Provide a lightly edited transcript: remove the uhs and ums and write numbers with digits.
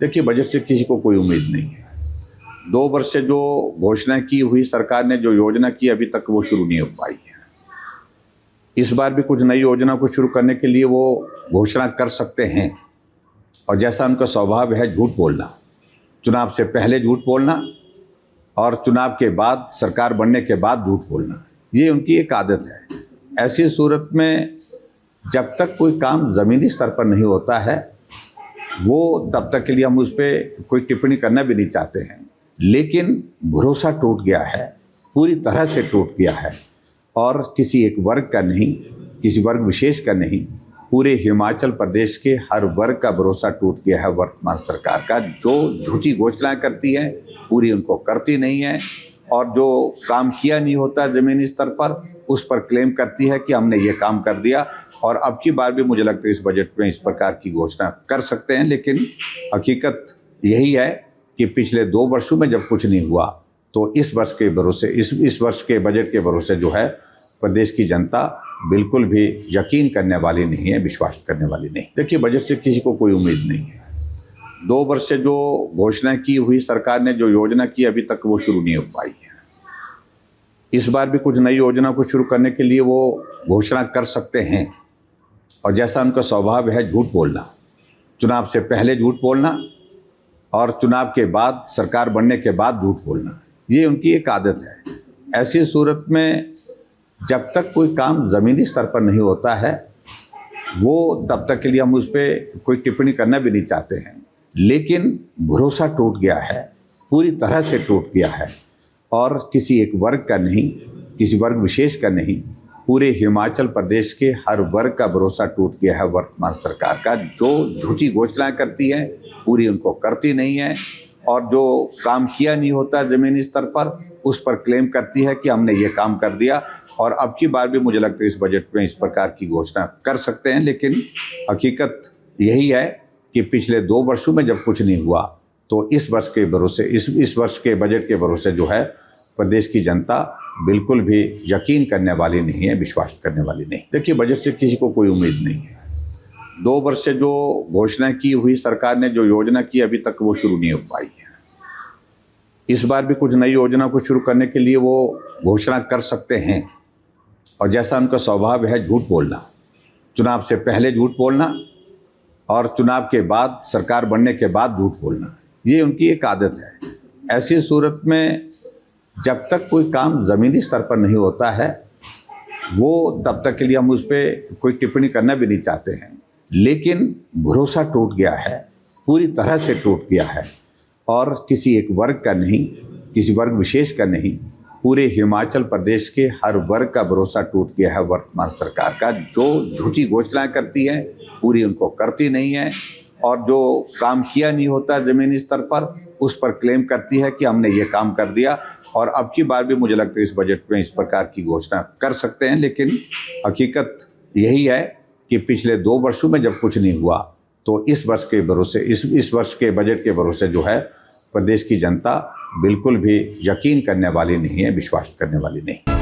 देखिए, बजट से किसी को कोई उम्मीद नहीं है। 2 वर्ष से जो घोषणा की हुई सरकार ने, जो योजना की, अभी तक वो शुरू नहीं हो पाई है। इस बार भी कुछ नई योजना को शुरू करने के लिए वो घोषणा कर सकते हैं, और जैसा उनका स्वभाव है झूठ बोलना, चुनाव से पहले झूठ बोलना और चुनाव के बाद, सरकार बनने के बाद झूठ बोलना, ये उनकी एक आदत है। ऐसी सूरत में जब तक कोई काम ज़मीनी स्तर पर नहीं होता है, वो तब तक के लिए हम उस पर कोई टिप्पणी करना भी नहीं चाहते हैं। लेकिन भरोसा टूट गया है, पूरी तरह से टूट गया है, और किसी एक वर्ग का नहीं, किसी वर्ग विशेष का नहीं, पूरे हिमाचल प्रदेश के हर वर्ग का भरोसा टूट गया है वर्तमान सरकार का। जो झूठी घोषणाएं करती है, पूरी उनको करती नहीं है, और जो काम किया नहीं होता ज़मीनी स्तर पर, उस पर क्लेम करती है कि हमने ये काम कर दिया। और अब की बार भी मुझे लगता है इस बजट में इस प्रकार की घोषणा कर सकते हैं। लेकिन हकीकत यही है कि पिछले 2 वर्षों में जब कुछ नहीं हुआ, तो इस वर्ष के भरोसे, इस वर्ष के बजट के भरोसे जो है, प्रदेश की जनता बिल्कुल भी यकीन करने वाली नहीं है, विश्वास करने वाली नहीं। देखिए, बजट से किसी को कोई उम्मीद नहीं है। 2 वर्ष से जो घोषणा की हुई सरकार ने, जो योजना की, अभी तक वो शुरू नहीं हो पाई है। इस बार भी कुछ नई योजना को शुरू करने के लिए वो घोषणा कर सकते हैं, और जैसा उनका स्वभाव है झूठ बोलना, चुनाव से पहले झूठ बोलना और चुनाव के बाद, सरकार बनने के बाद झूठ बोलना, ये उनकी एक आदत है। ऐसी सूरत में जब तक कोई काम ज़मीनी स्तर पर नहीं होता है, वो तब तक के लिए हम उस पर कोई टिप्पणी करना भी नहीं चाहते हैं। लेकिन भरोसा टूट गया है, पूरी तरह से टूट गया है, और किसी एक वर्ग का नहीं, किसी वर्ग विशेष का नहीं, पूरे हिमाचल प्रदेश के हर वर्ग का भरोसा टूट गया है वर्तमान सरकार का। जो झूठी घोषणाएं करती है, पूरी उनको करती नहीं है, और जो काम किया नहीं होता ज़मीनी स्तर पर, उस पर क्लेम करती है कि हमने ये काम कर दिया। और अब की बार भी मुझे लगता है इस बजट में इस प्रकार की घोषणा कर सकते हैं। लेकिन हकीकत यही है कि पिछले 2 वर्षों में जब कुछ नहीं हुआ, तो इस वर्ष के भरोसे, इस वर्ष के बजट के भरोसे जो है, प्रदेश की जनता बिल्कुल भी यकीन करने वाली नहीं है, विश्वास करने वाली नहीं। देखिए, बजट से किसी को कोई उम्मीद नहीं है। 2 वर्ष से जो घोषणा की हुई सरकार ने, जो योजना की, अभी तक वो शुरू नहीं हो पाई है। इस बार भी कुछ नई योजना को शुरू करने के लिए वो घोषणा कर सकते हैं, और जैसा उनका स्वभाव है झूठ बोलना, चुनाव से पहले झूठ बोलना और चुनाव के बाद, सरकार बनने के बाद झूठ बोलना, ये उनकी एक आदत है। ऐसी सूरत में जब तक कोई काम ज़मीनी स्तर पर नहीं होता है, वो तब तक के लिए हम उस पर कोई टिप्पणी करना भी नहीं चाहते हैं। लेकिन भरोसा टूट गया है, पूरी तरह से टूट गया है, और किसी एक वर्ग का नहीं, किसी वर्ग विशेष का नहीं, पूरे हिमाचल प्रदेश के हर वर्ग का भरोसा टूट गया है वर्तमान सरकार का। जो झूठी घोषणाएं करती है, पूरी उनको करती नहीं है, और जो काम किया नहीं होता ज़मीनी स्तर पर, उस पर क्लेम करती है कि हमने ये काम कर दिया। और अब की बार भी मुझे लगता है इस बजट में इस प्रकार की घोषणा कर सकते हैं। लेकिन हकीकत यही है कि पिछले 2 वर्षों में जब कुछ नहीं हुआ, तो इस वर्ष के भरोसे, इस वर्ष के बजट के भरोसे जो है, प्रदेश की जनता बिल्कुल भी यकीन करने वाली नहीं है, विश्वास करने वाली नहीं।